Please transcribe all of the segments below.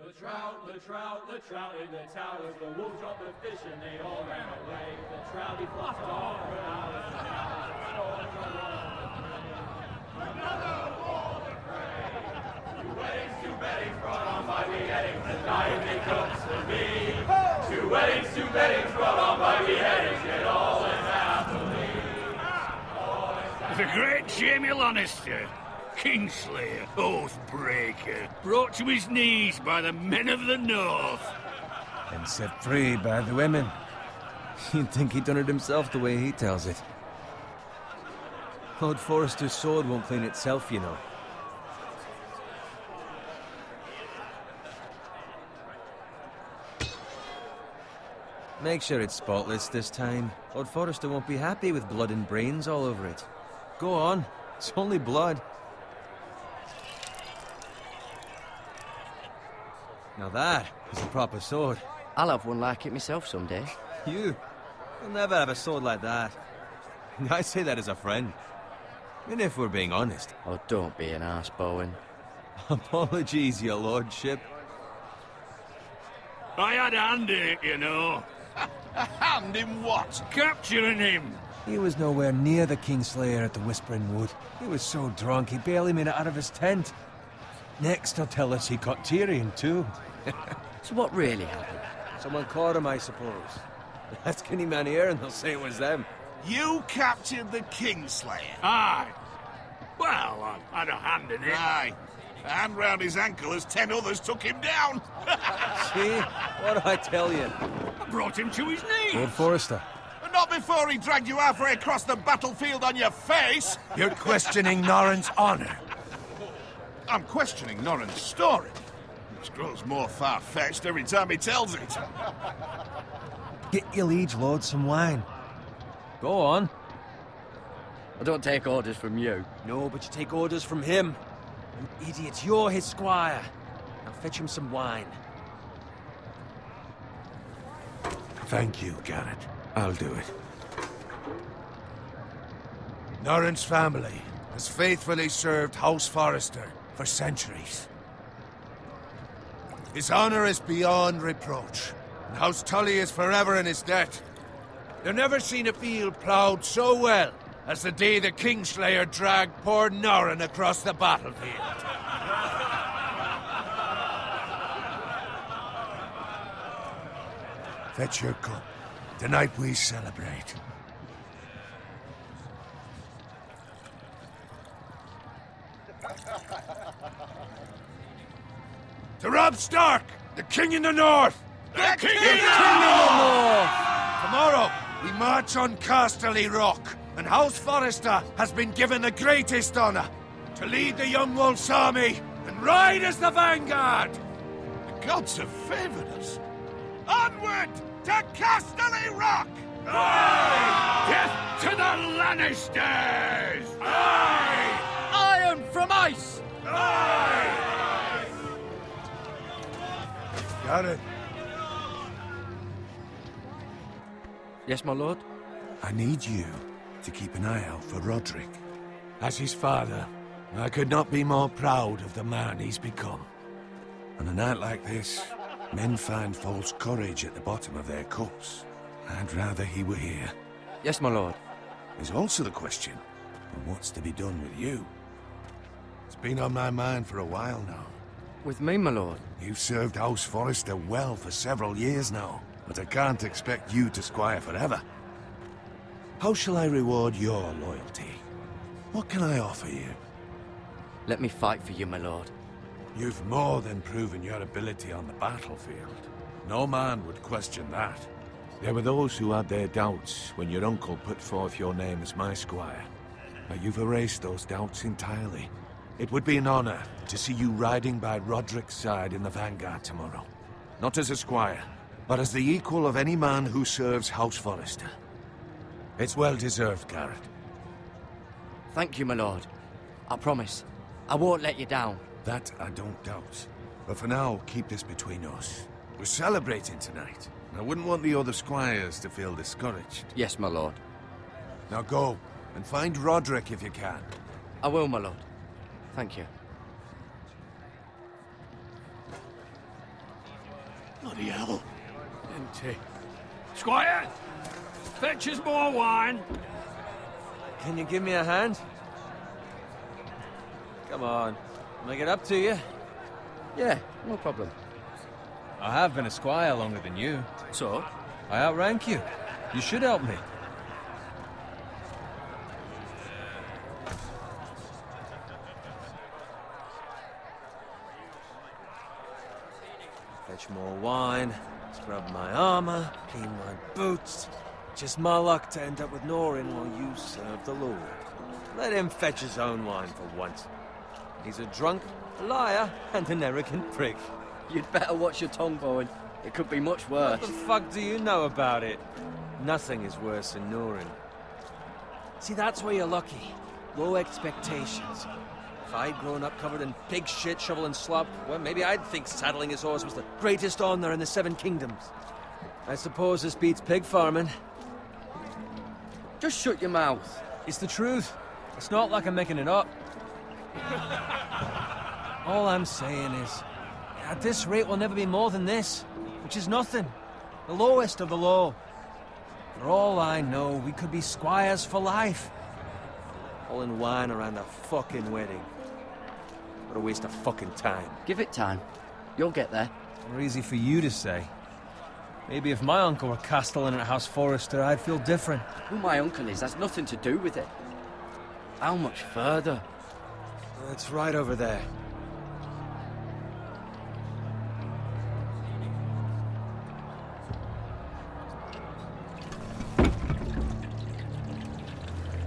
The trout in the towers, the wolves dropped the fish and they all ran away. The trouty flopped off for hours and hours. Another war to pray. Two weddings brought on by beheadings, the diet they cooked to me. Two weddings brought on by beheadings, yet all is happily. The great Jamie Lannister, Kingslayer, Oathbreaker, brought to his knees by the men of the North. And set free by the women. You'd think he'd done it himself the way he tells it. Lord Forrester's sword won't clean itself, you know. Make sure it's spotless this time. Lord Forrester won't be happy with blood and brains all over it. Go on. It's only blood. Now that is a proper sword. I'll have one like it myself someday. You'll never have a sword like that. I say that as a friend. And if we're being honest. Oh, don't be an arse, Bowen. Apologies, your lordship. I had a hand in it, you know. A hand in what? Capturing him. He was nowhere near the Kingslayer at the Whispering Wood. He was so drunk he barely made it out of his tent. Next he'll tell us he caught Tyrion too. So what really happened? Someone caught him, I suppose. Ask any man here and they'll say it was them. You captured the Kingslayer? Aye. Well, I had a hand in it. Aye. A hand round his ankle as 10 others took him down. See? What do I tell you? I brought him to his knees. Lord Forrester. But not before he dragged you halfway across the battlefield on your face. You're questioning Norrin's honor. I'm questioning Norrin's story, which grows more far-fetched every time he tells it. Get your liege lord some wine. Go on. I don't take orders from you. No, but you take orders from him. You idiot, you're his squire. Now fetch him some wine. Thank you, Garrett. I'll do it. Norrin's family has faithfully served House Forrester for centuries. His honor is beyond reproach, and House Tully is forever in his debt. They've never seen a field ploughed so well as the day the Kingslayer dragged poor Norrin across the battlefield. Fetch your cup. Tonight we celebrate. To Robb Stark, the King in the North! The King in the North! Tomorrow, we march on Casterly Rock, and House Forrester has been given the greatest honor to lead the Young Wolf's army and ride as the vanguard! The gods have favored us. Onward to Casterly Rock! Aye! Death to the Lannisters! Aye! Iron from ice! Aye! Got it. Yes, my lord? I need you to keep an eye out for Roderick. As his father, I could not be more proud of the man he's become. On a night like this, men find false courage at the bottom of their cups. I'd rather he were here. Yes, my lord. There's also the question of what's to be done with you. It's been on my mind for a while now. With me, my lord? You've served House Forrester well for several years now, but I can't expect you to squire forever. How shall I reward your loyalty? What can I offer you? Let me fight for you, my lord. You've more than proven your ability on the battlefield. No man would question that. There were those who had their doubts when your uncle put forth your name as my squire. But you've erased those doubts entirely. It would be an honor to see you riding by Roderick's side in the vanguard tomorrow. Not as a squire, but as the equal of any man who serves House Forrester. It's well deserved, Garrett. Thank you, my lord. I promise. I won't let you down. That I don't doubt. But for now, keep this between us. We're celebrating tonight. I wouldn't want the other squires to feel discouraged. Yes, my lord. Now go, and find Roderick if you can. I will, my lord. Thank you. Bloody hell. Empty. Squire! Fetch us more wine. Can you give me a hand? Come on. Make it up to you. Yeah, no problem. I have been a squire longer than you. So? I outrank you. You should help me. Fetch more wine, scrub my armor, clean my boots. Just my luck to end up with Norin while you serve the Lord. Let him fetch his own wine for once. He's a drunk, a liar, and an arrogant prick. You'd better watch your tongue, Bowen. It could be much worse. What the fuck do you know about it? Nothing is worse than Norin. See, that's where you're lucky. Low expectations. If I'd grown up covered in pig shit, shovel and slop, well, maybe I'd think saddling his horse was the greatest honor in the Seven Kingdoms. I suppose this beats pig farming. Just shut your mouth. It's the truth. It's not like I'm making it up. All I'm saying is, at this rate we'll never be more than this, which is nothing. The lowest of the low. For all I know, we could be squires for life. Hauling wine around a fucking wedding. What a waste of fucking time. Give it time. You'll get there. More easy for you to say. Maybe if my uncle were castellan at House Forrester, I'd feel different. Who my uncle is has nothing to do with it. How much further? It's right over there.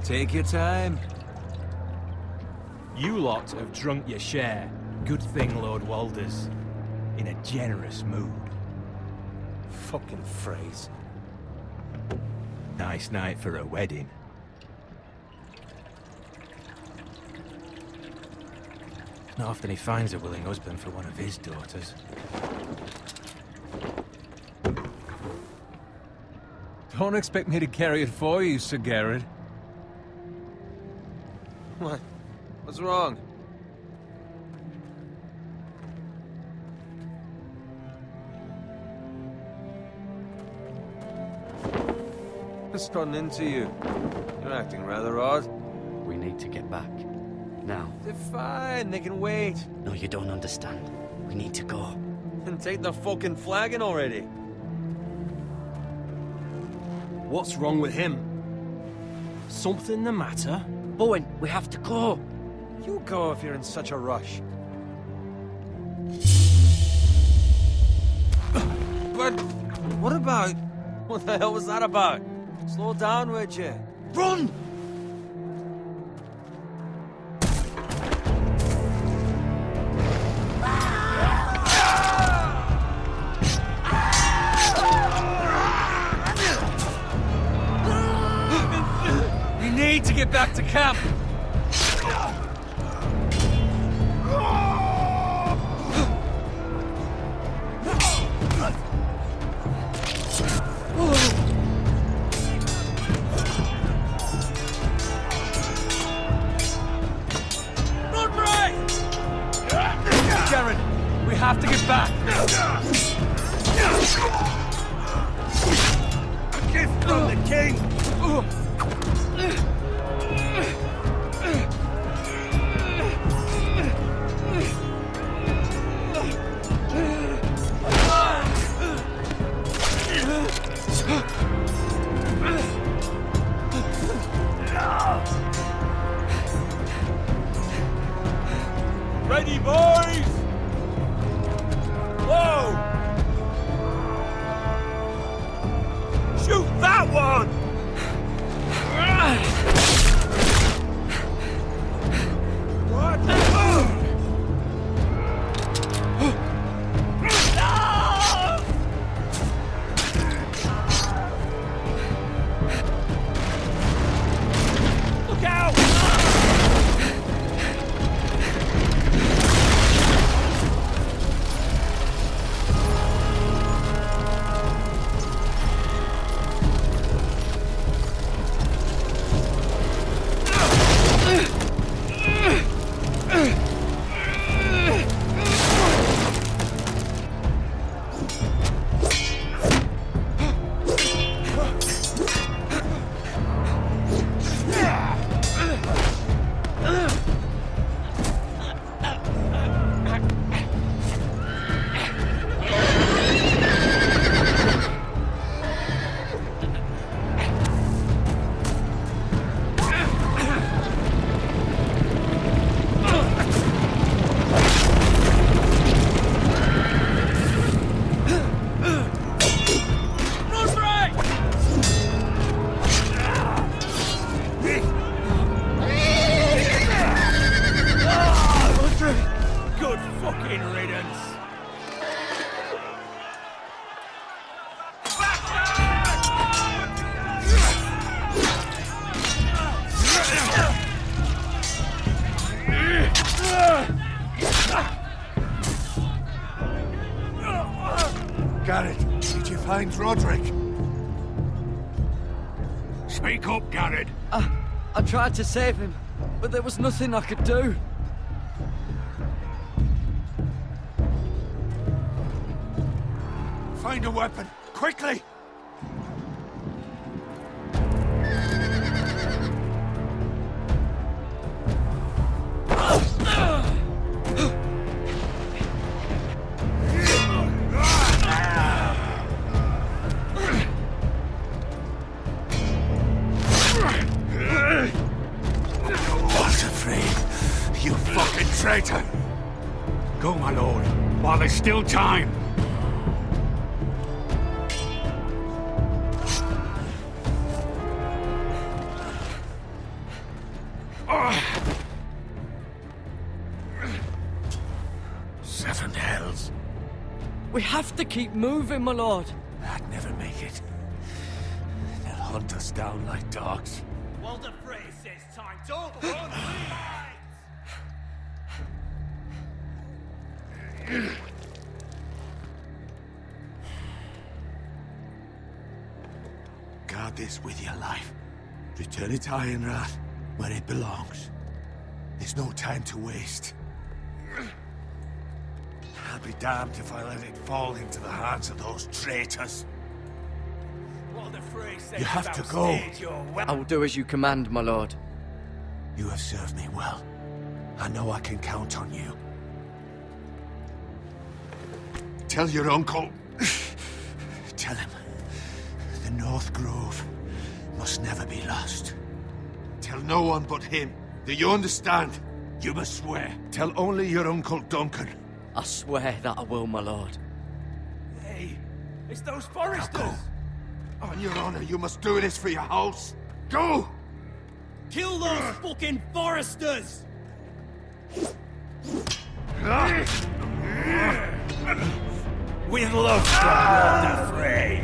Take your time. You lot have drunk your share. Good thing Lord Walder's in a generous mood. Fucking phrase. Nice night for a wedding. Not often he finds a willing husband for one of his daughters. Don't expect me to carry it for you, Sir Garrett. What? What's wrong? What's gotten into you? You're acting rather odd. We need to get back. Now. They're fine, they can wait. No, you don't understand. We need to go. And take the fucking flagon already. What's wrong with him? Something the matter? Bowen, we have to go. You go if you're in such a rush. But what about... What the hell was that about? Slow down, would you? Run! We need to get back to camp. Garrett, we have to get back. A gift from the king. Ready, boys! Whoa! Shoot that one! What? Look out! fucking riddance. Garrett, did you find Roderick? Speak up, Garrett. I tried to save him, but there was nothing I could do. Find a weapon, quickly! Walter Frey, you fucking traitor! Go, my lord, while there's still time. Seven hells. We have to keep moving, my lord. I'd never make it. They'll hunt us down like dogs. Walder Frey says time. Don't run, Guard this with your life. Return it to Ironrath, where it belongs. There's no time to waste. I'll be damned if I let it fall into the hands of those traitors. Walder Frey says You have to go. I will do as you command, my lord. You have served me well. I know I can count on you. Tell your uncle. Tell him. The North Grove must never be lost. Tell no one but him. Do you understand? You must swear. Tell only your Uncle Duncan. I swear that I will, my lord. Hey, it's those Now foresters. go. On your honor, you must do this for your house. Go! Kill those fucking foresters. With love from Walder Frey.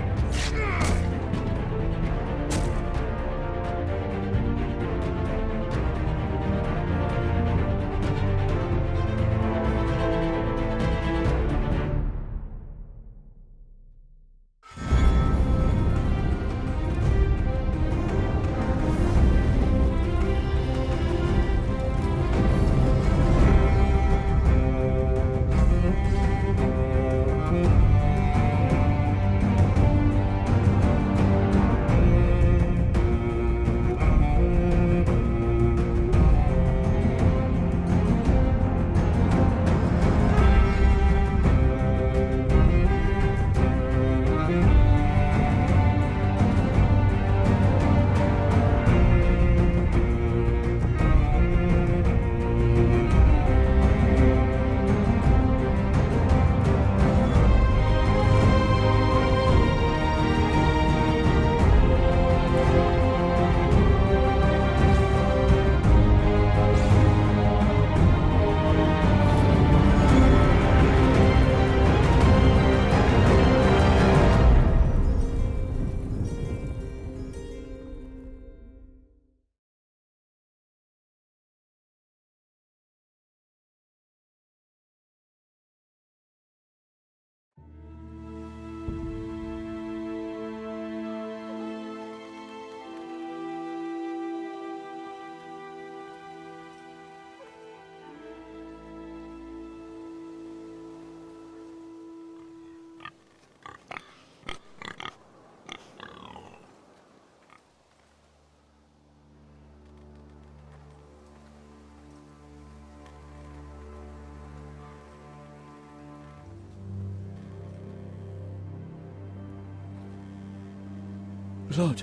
Lord.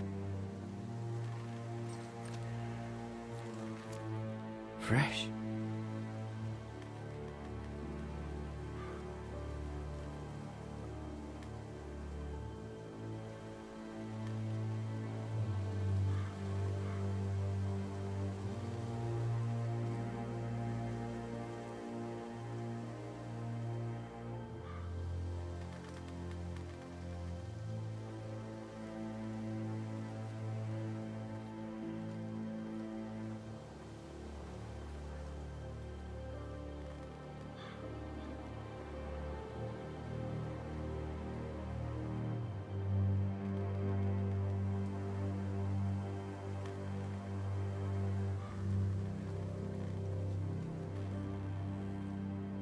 Fresh.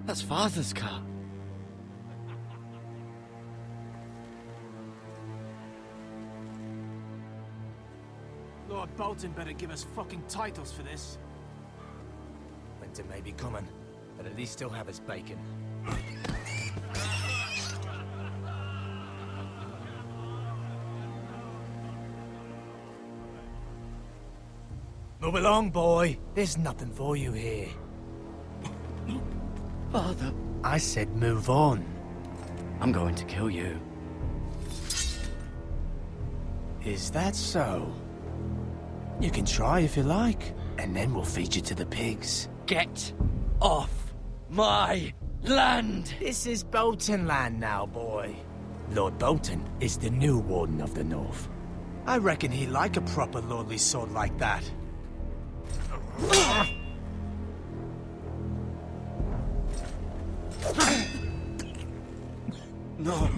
That's Father's car. Lord Bolton better give us fucking titles for this. Winter may be coming, but at least he'll have his bacon. Move along, boy. There's nothing for you here. Father, I said move on. I'm going to kill you. Is that so? You can try if you like, and then we'll feed you to the pigs. Get off my land! This is Bolton land now, boy. Lord Bolton is the new Warden of the North. I reckon he'd like a proper lordly sword like that. No.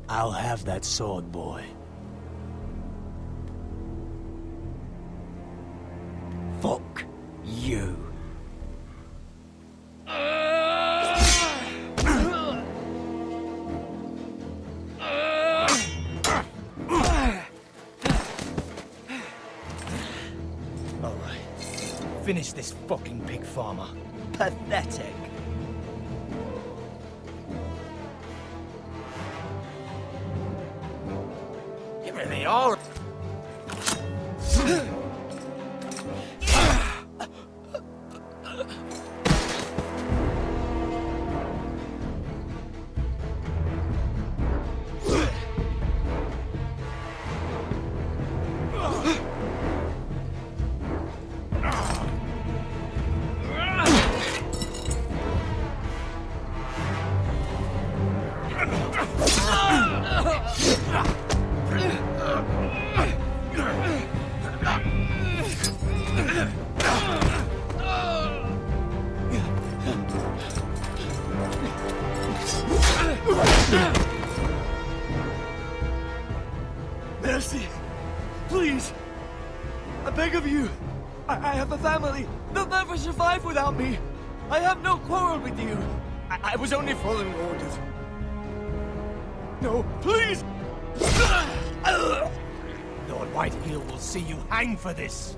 I'll have that sword, boy. Fuck you. Alright. Finish this fucking pig farmer. Pathetic. You really are. Mercy! Please! I beg of you! I have a family! They'll never survive without me! I have no quarrel with you! I was only following orders. No, please! Lord Whitehill will see you hang for this.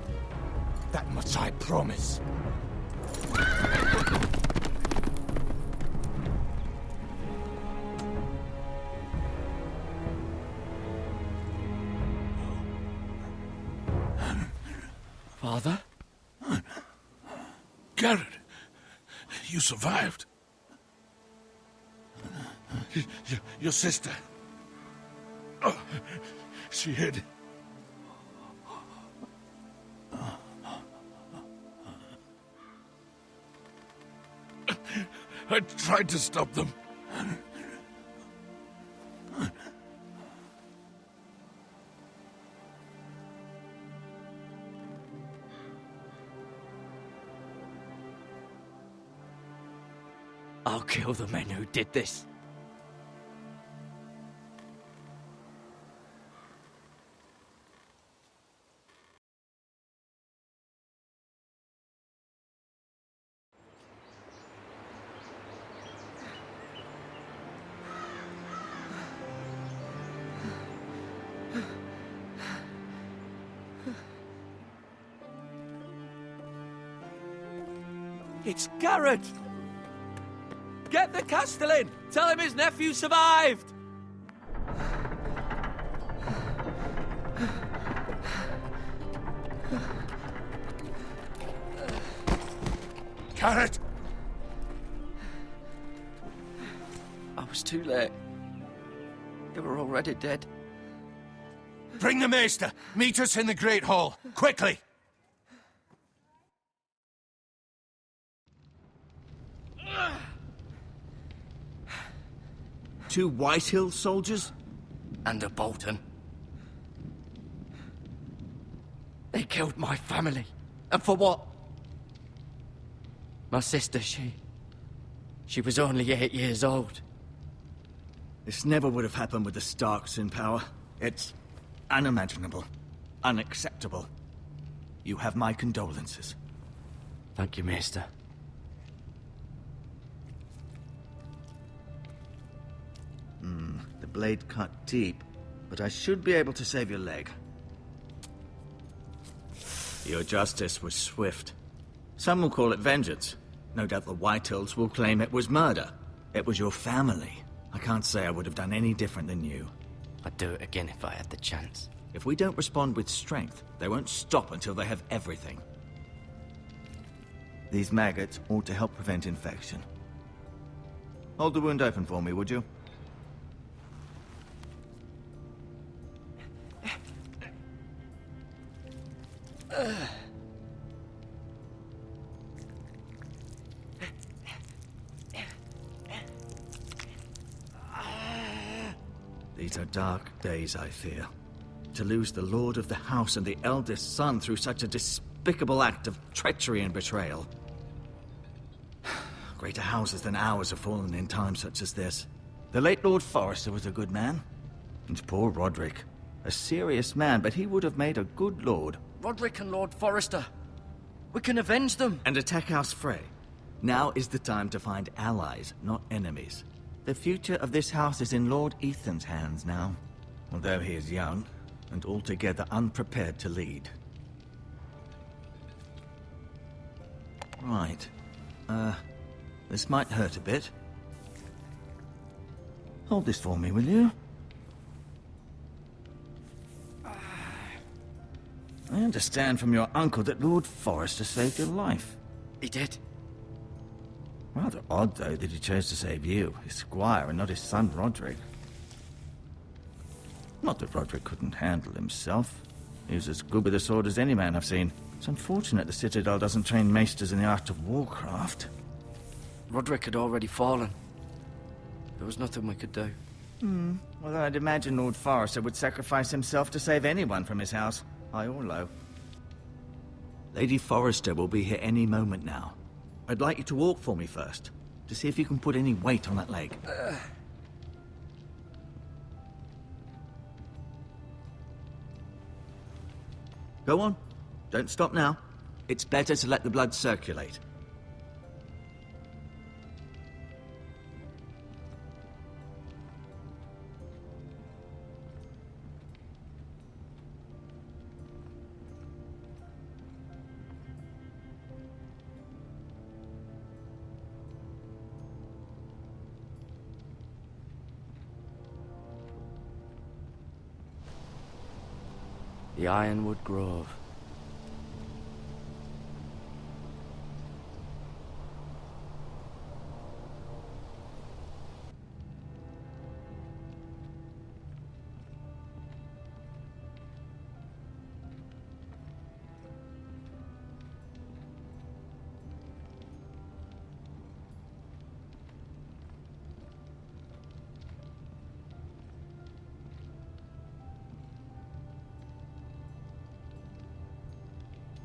That much I promise. Father? Garrett, you survived. Your sister. Oh, she hid. I tried to stop them. I'll kill the men who did this. It's Garrett! Get the Castellan! Tell him his nephew survived! Garrett! I was too late. They were already dead. Bring the Maester! Meet us in the Great Hall! Quickly! Two Whitehill soldiers? And a Bolton. They killed my family. And for what? My sister, she was only 8 years old. This never would have happened with the Starks in power. It's unimaginable. Unacceptable. You have my condolences. Thank you, Maester. The blade cut deep, but I should be able to save your leg. Your justice was swift. Some will call it vengeance. No doubt the Whitehills will claim it was murder. It was your family. I can't say I would have done any different than you. I'd do it again if I had the chance. If we don't respond with strength, they won't stop until they have everything. These maggots ought to help prevent infection. Hold the wound open for me, would you? These are dark days, I fear. To lose the lord of the house and the eldest son through such a despicable act of treachery and betrayal. Greater houses than ours have fallen in times such as this. The late Lord Forrester was a good man. And poor Roderick. A serious man, but he would have made a good lord. Roderick and Lord Forrester. We can avenge them. And attack House Frey. Now is the time to find allies, not enemies. The future of this house is in Lord Ethan's hands now. Although he is young, and altogether unprepared to lead. Right. This might hurt a bit. Hold this for me, will you? I understand from your uncle that Lord Forrester saved your life. He did. Rather odd, though, that he chose to save you, his squire, and not his son Roderick. Not that Roderick couldn't handle himself. He was as good with a sword as any man I've seen. It's unfortunate the Citadel doesn't train maesters in the art of warcraft. Roderick had already fallen. There was nothing we could do. Well, I'd imagine Lord Forrester would sacrifice himself to save anyone from his house, high or low. Lady Forrester will be here any moment now. I'd like you to walk for me first, to see if you can put any weight on that leg. Go on. Don't stop now. It's better to let the blood circulate. The Ironwood Grove.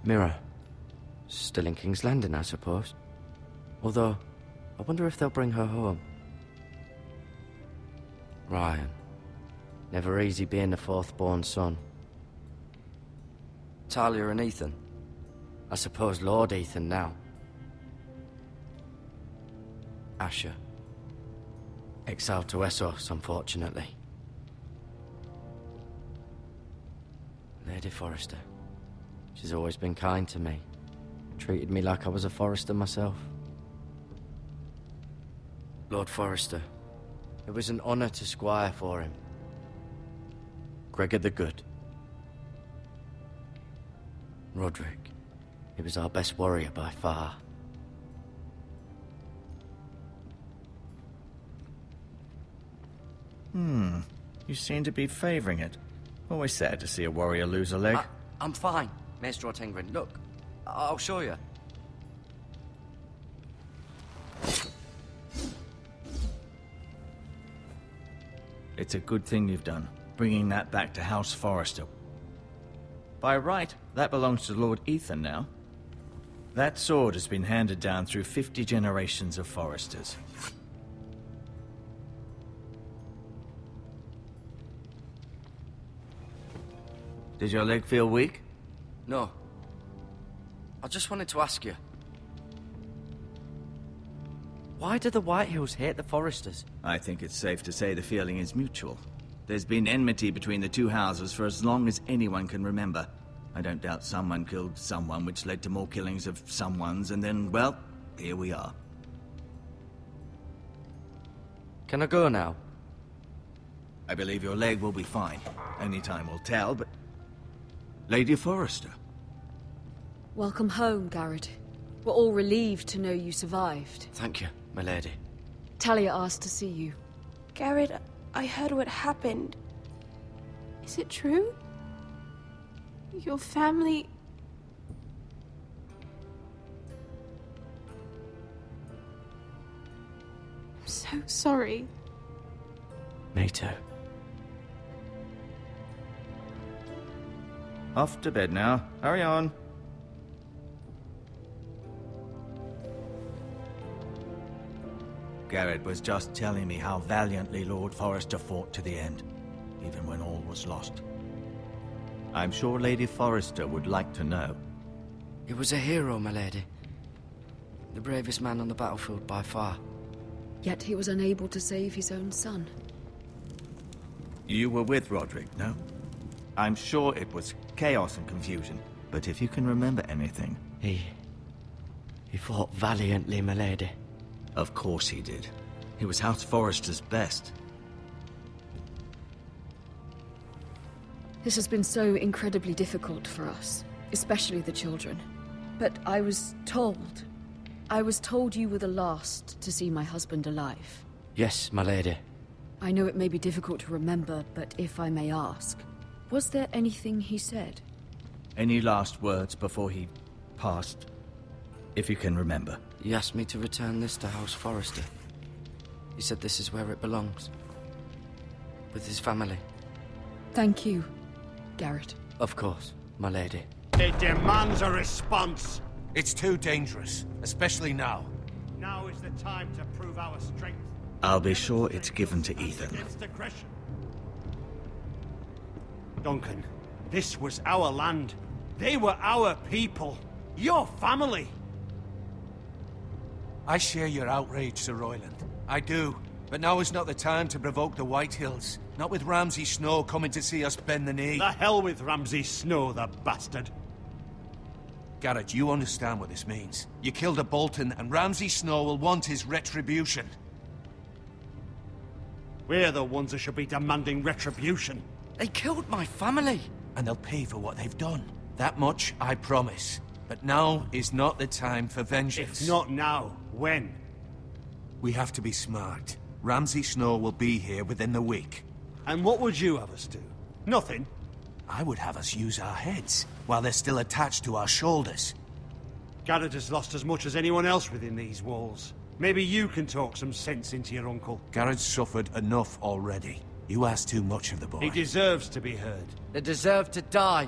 Mira. Still in King's Landing, I suppose. Although, I wonder if they'll bring her home. Ryan. Never easy being the fourth-born son. Talia and Ethan. I suppose Lord Ethan now. Asher. Exiled to Essos, unfortunately. Lady Forrester. She's always been kind to me. Treated me like I was a Forrester myself. Lord Forrester. It was an honor to squire for him. Gregor the Good. Roderick. He was our best warrior by far. You seem to be favoring it. Always sad to see a warrior lose a leg. I'm fine, Maester Ortengrin. Look, I'll show you. It's a good thing you've done, bringing that back to House Forrester. By right, that belongs to Lord Ethan now. That sword has been handed down through 50 generations of Forresters. Did your leg feel weak? No. I just wanted to ask you. Why do the Whitehills hate the Forresters? I think it's safe to say the feeling is mutual. There's been enmity between the two houses for as long as anyone can remember. I don't doubt someone killed someone, which led to more killings of someones, and then, well, here we are. Can I go now? I believe your leg will be fine. Only time will tell, but... Lady Forrester. Welcome home, Garrett. We're all relieved to know you survived. Thank you, my lady. Talia asked to see you. Garrett, I heard what happened. Is it true? Your family... I'm so sorry. Me too. Off to bed now. Hurry on. Garrett was just telling me how valiantly Lord Forrester fought to the end, even when all was lost. I'm sure Lady Forrester would like to know. He was a hero, my lady. The bravest man on the battlefield by far. Yet he was unable to save his own son. You were with Roderick, no? I'm sure it was chaos and confusion, but if you can remember anything... He fought valiantly, my lady. Of course he did. He was House Forrester's best. This has been so incredibly difficult for us, especially the children. But I was told you were the last to see my husband alive. Yes, my lady. I know it may be difficult to remember, but if I may ask, was there anything he said? Any last words before he passed? If you can remember. He asked me to return this to House Forrester. He said this is where it belongs. With his family. Thank you, Garrett. Of course, my lady. It demands a response. It's too dangerous, especially now. Now is the time to prove our strength. I'll be sure it's given to Ethan. Against aggression. Duncan, this was our land. They were our people. Your family. I share your outrage, Sir Royland. I do. But now is not the time to provoke the Whitehills. Not with Ramsay Snow coming to see us bend the knee. The hell with Ramsay Snow, the bastard. Garrett, you understand what this means. You killed a Bolton, and Ramsay Snow will want his retribution. We're the ones who should be demanding retribution. They killed my family. And they'll pay for what they've done. That much, I promise. But now is not the time for vengeance. If not now, when? We have to be smart. Ramsay Snow will be here within the week. And what would you have us do? Nothing? I would have us use our heads, while they're still attached to our shoulders. Garrett has lost as much as anyone else within these walls. Maybe you can talk some sense into your uncle. Garrett's suffered enough already. You ask too much of the boy. He deserves to be heard. They deserve to die.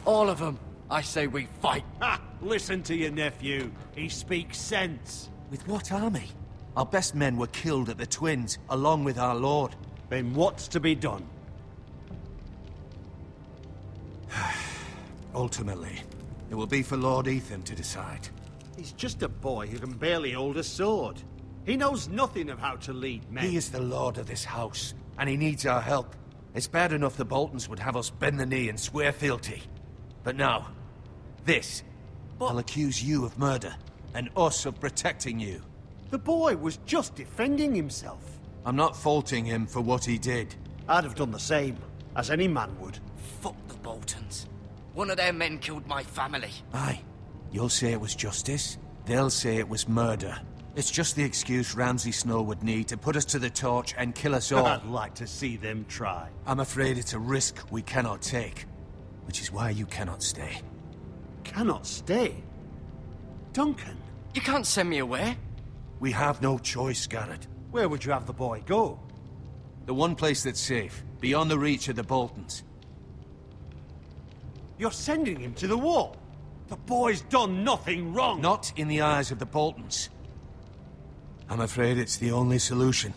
All of them. I say we fight. Ha! Listen to your nephew. He speaks sense. With what army? Our best men were killed at the Twins, along with our lord. Then what's to be done? Ultimately, it will be for Lord Ethan to decide. He's just a boy who can barely hold a sword. He knows nothing of how to lead men. He is the lord of this house, and he needs our help. It's bad enough the Boltons would have us bend the knee and swear fealty. But now, this. I'll accuse you of murder, and us of protecting you. The boy was just defending himself. I'm not faulting him for what he did. I'd have done the same, as any man would. Fuck the Boltons. One of their men killed my family. Aye. You'll say it was justice. They'll say it was murder. It's just the excuse Ramsay Snow would need to put us to the torch and kill us all. I'd like to see them try. I'm afraid it's a risk we cannot take. Which is why you cannot stay. Cannot stay? Duncan? You can't send me away. We have no choice, Garrett. Where would you have the boy go? The one place that's safe, beyond the reach of the Boltons. You're sending him to the wall? The boy's done nothing wrong! Not in the eyes of the Boltons. I'm afraid it's the only solution.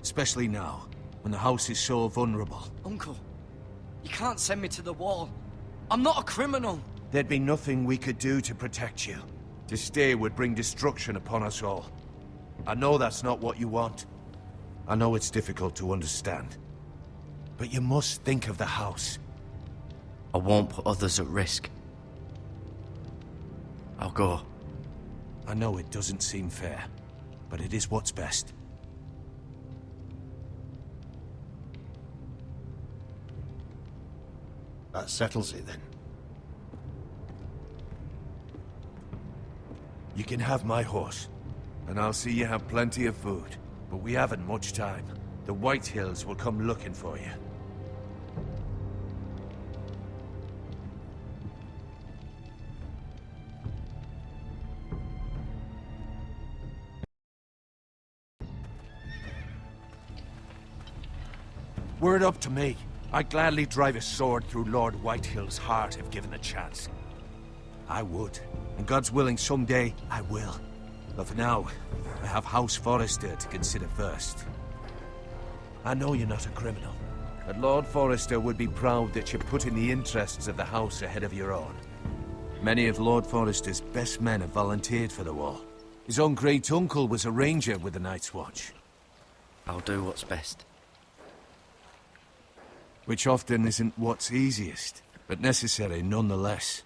Especially now, when the house is so vulnerable. Uncle, you can't send me to the wall. I'm not a criminal. There'd be nothing we could do to protect you. To stay would bring destruction upon us all. I know that's not what you want. I know it's difficult to understand. But you must think of the house. I won't put others at risk. I'll go. I know it doesn't seem fair, but it is what's best. That settles it, then. You can have my horse, and I'll see you have plenty of food. But we haven't much time. The White Hills will come looking for you. Were it up to me, I'd gladly drive a sword through Lord Whitehill's heart if given the chance. I would, and God's willing someday I will. But for now, I have House Forrester to consider first. I know you're not a criminal, but Lord Forrester would be proud that you're putting the interests of the house ahead of your own. Many of Lord Forrester's best men have volunteered for the Wall. His own great-uncle was a ranger with the Night's Watch. I'll do what's best. Which often isn't what's easiest, but necessary nonetheless.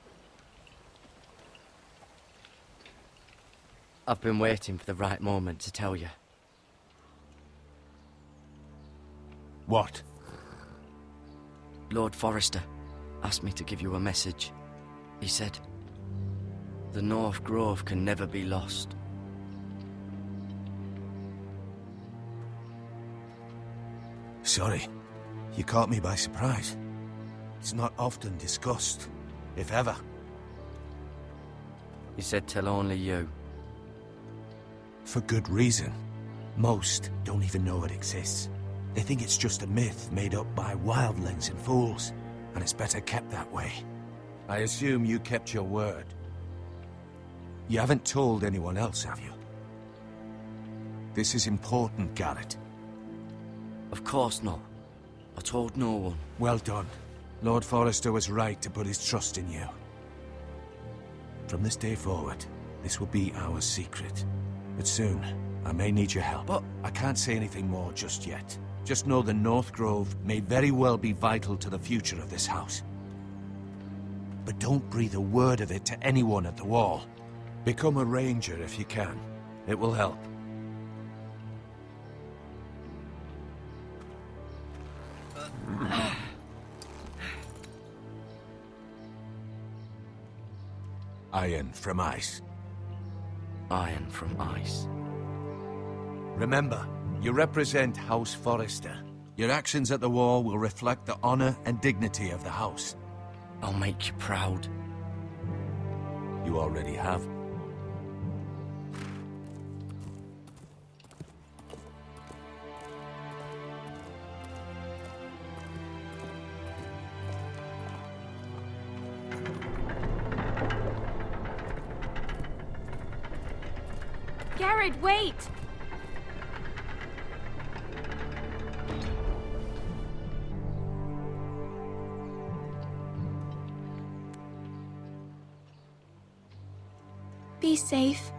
I've been waiting for the right moment to tell you. What? Lord Forrester asked me to give you a message. He said, the North Grove can never be lost. Sorry. You caught me by surprise. It's not often discussed, if ever. He said tell only you. For good reason. Most don't even know it exists. They think it's just a myth made up by wildlings and fools, and it's better kept that way. I assume you kept your word. You haven't told anyone else, have you? This is important, Garrett. Of course not. I told no one. Well done. Lord Forrester was right to put his trust in you. From this day forward, this will be our secret. But soon, I may need your help. But I can't say anything more just yet. Just know the North Grove may very well be vital to the future of this house. But don't breathe a word of it to anyone at the Wall. Become a ranger if you can. It will help. Iron from ice. Iron from ice. Remember, you represent House Forrester. Your actions at the Wall will reflect the honor and dignity of the house. I'll make you proud. You already have. Garrett, wait! Be safe.